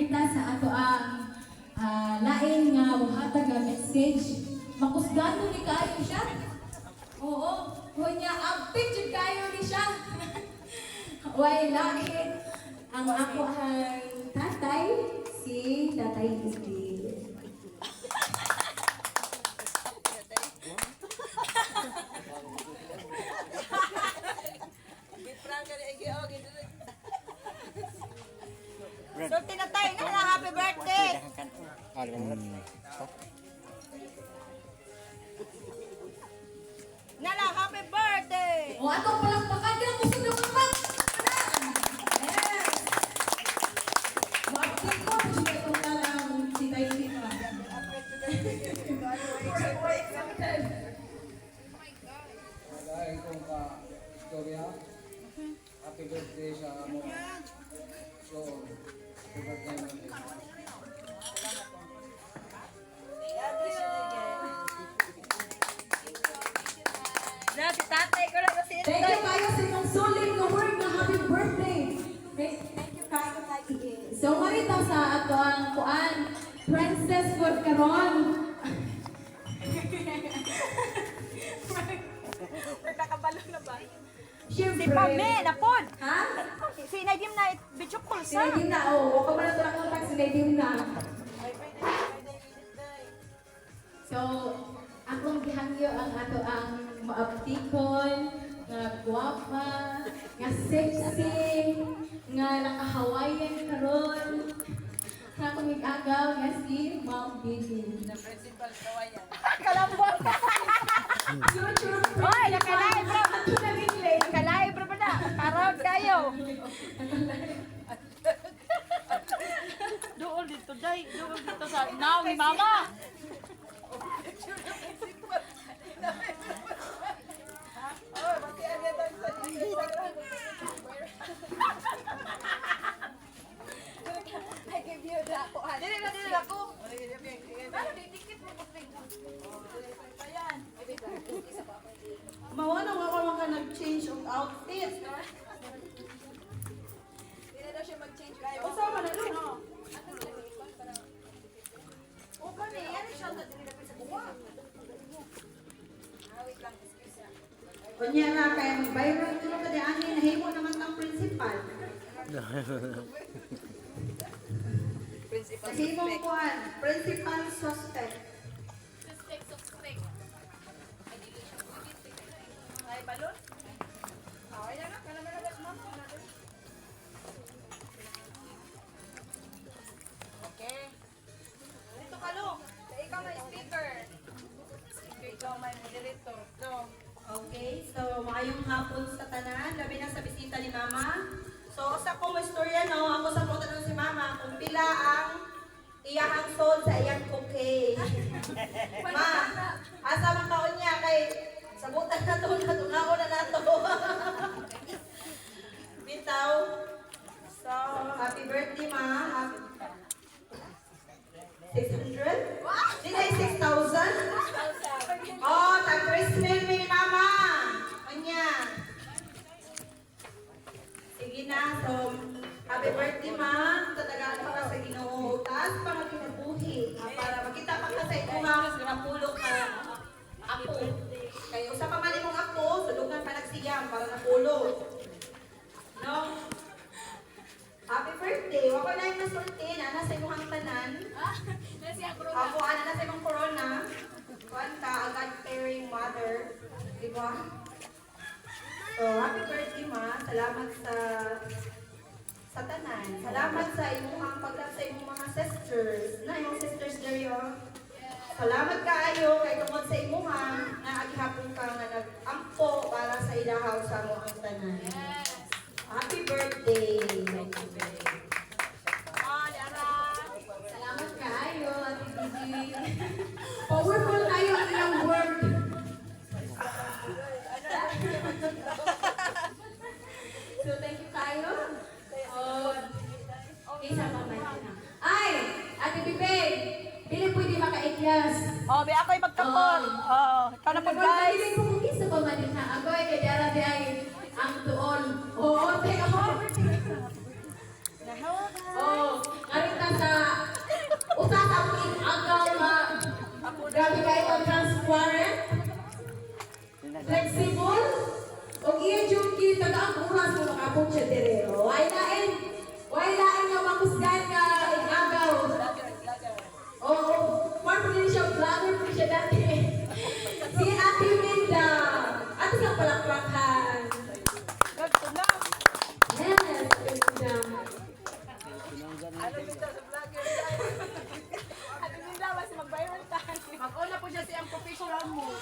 ta sa ato ang lain nga buhatag nga message. Makusgano ni kayo siya. Oo, kunya apik jud kayo ni siya. Way lain ang ako ang tatay si Tatay Isdil. So, tinatay na happy birthday! Nala, happy birthday! O atong palakpakan din mo sa dumamak! Yes! Bakit ko siya itong talang si Tay Sita. Dahil kung ka-istorya, happy birthday sa amo. So, happy birthday namin. Si tatay ko lang kasi Thank you kayo sa inyong solid na word na happy birthday. Thank you kayo lagi. So, marita sa ato ang kuan, Princess Food karon. Nagkakabalo na ba? Siyempre. Si Pame, napod! Ha? Si Nadim na bichok Si pulsa. Nadim na, oh. Huwag ka man ito nakontak si Nadim na. So, akong gihangyo ang ato ang maaptikon, nga guwapa, nga sexy, nga naka-Hawaiian karon. Nga akong ig-agaw nga si Ma'am Bibi. Kalambot ka! Future Oy, nakalive bro! Ato na English. Nakalive bro ba na? Parod kayo! Dool dito, day. Dool dito sa inaw ni mama. Dili na ako. Mawala nga ka mga nag-change of outfit. O sama na doon, no? O kani, yan siya na dili na sa buwa. Kunya na kaya mag-viral dito ka di ani nahimo naman ang principal. Nahimo kuan, principal suspect. Ay, balon? Ay, na. Kala na lang, ma'am. Okay. Dito ka, Lo. Ikaw may speaker. Ikaw may moderator. No. Okay, so maayong hapon sa tanan, labi na sa bisita ni Mama. So sa kong istorya no, ako sa punta si Mama kung pila ang iyahang sold sa iyang cookie. Ma, asa man kaon niya kay sabutan na to, natungaon na nato. Bitaw. So, happy birthday Ma. Happy 600? Di na 6,000? Oh, tag-Christmas ni Mama. Kanya. Sige na. So, happy birthday, Ma. Tatagaan pa ka sa Ginoo. Taas pa magkinabuhi. Para makita pa ka sa ikuhang napulog ka. Ako. Kayo sa pamali mong ako, sulugan pa nagsiyam para napulog. No? Happy birthday. Wako na yung nasulti. Ana sa imuhang tanan. Ako, ana na sa imong corona. Kuan ka, a God-fearing mother. Diba? So, happy birthday, Ma. Salamat sa tanan. Salamat sa imuhang pagkat sa imong mga sisters. Na, imong sisters Dario. Salamat kaayo kay tungod sa imuhang na aghapon ka nga nag-ampo para sa ilahaw sa mo ang tanan. Happy birthday. Salamat kaayo, Ate Gigi. Powerful kayo ang ilang word. So, thank you kayo. Isa pa man. Ay! Ate Bibi! Dili pwede maka-ikyas. Oh, be ako'y magkapon. Oh, ikaw na po, guys. Dili po kung isa pa man din ha. Ako ay kay Dara di ay ang tuon. Oo, take a heart. Oh, karita sa apong siya dire. O, why lain nga makusgan nga igagaw. Oo, part po din siya, vlogger po siya dati. Si Ate Minda. Ato sa palakpakan. Yes, Ate Minda. Ano dito sa vlogger? Ano nila, mas mag-viral tayo. Mag-una po siya siyang professional mo.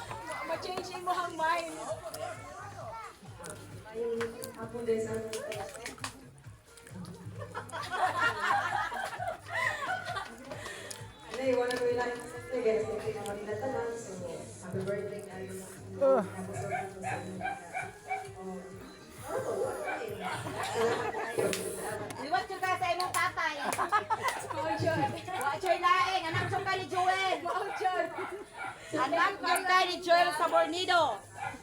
Ma-change mo ang mind. Ako din sa Nay, wala ko ilang guys, kasi naman nila tanan, so happy birthday kayo. Liwat yung ka sa imong tatay. Watch your laing. Anak yung ka ni Joel. Anak yung ka ni Joel sa Bornido.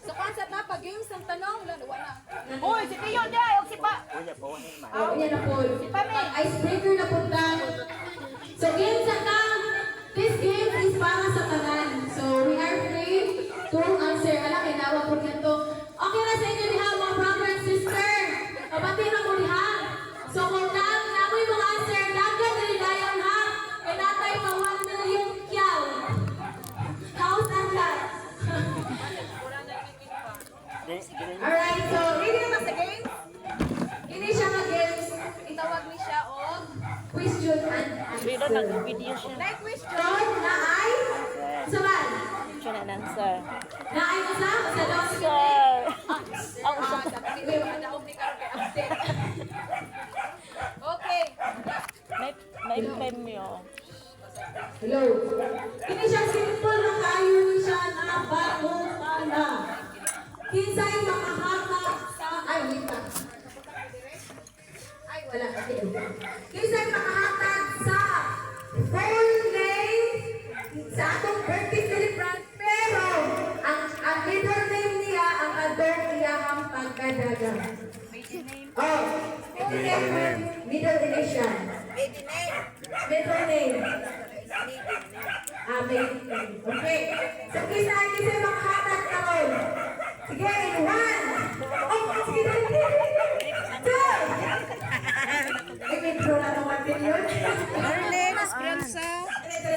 So, concept na, pag-games ang tanong, wala. Uy, si Tiyo di. O si Pa. Oh, yan na po. Icebreaker na punta. So, games na. This game is para sa tanan. So, we are free to answer. Alam, kinawa po nito. Okay na sa inyo diha, mga brother and sister. Kabati na mo diha. So, kung namoy mga answer, dagat na nilayan ha. Kaya natay mawag na yung kyaw. House and lot. Alright, so, ready naman sa games? Hindi siya nga games. Itawag ni siya og question and answer. Like question. Ron, naay? Saban? Question and answer. Naay mo sa? Sa daw si Sir. Ang Ah, sabi ni Kuya, wala akong bigay kay update. Okay. may premyo. Hello. Hindi siya simple na kayo ni siya na bakutana. Kinsay makahata sa... Ay, wait lang. Ay, wala. Okay. Kinsay makahatag sa full name sa atong birthday celebrant, pero ang middle name niya, ang adult niya ang pagkadaga. Oh, middle initial. Middle name. Maiden name. Okay. So, kisa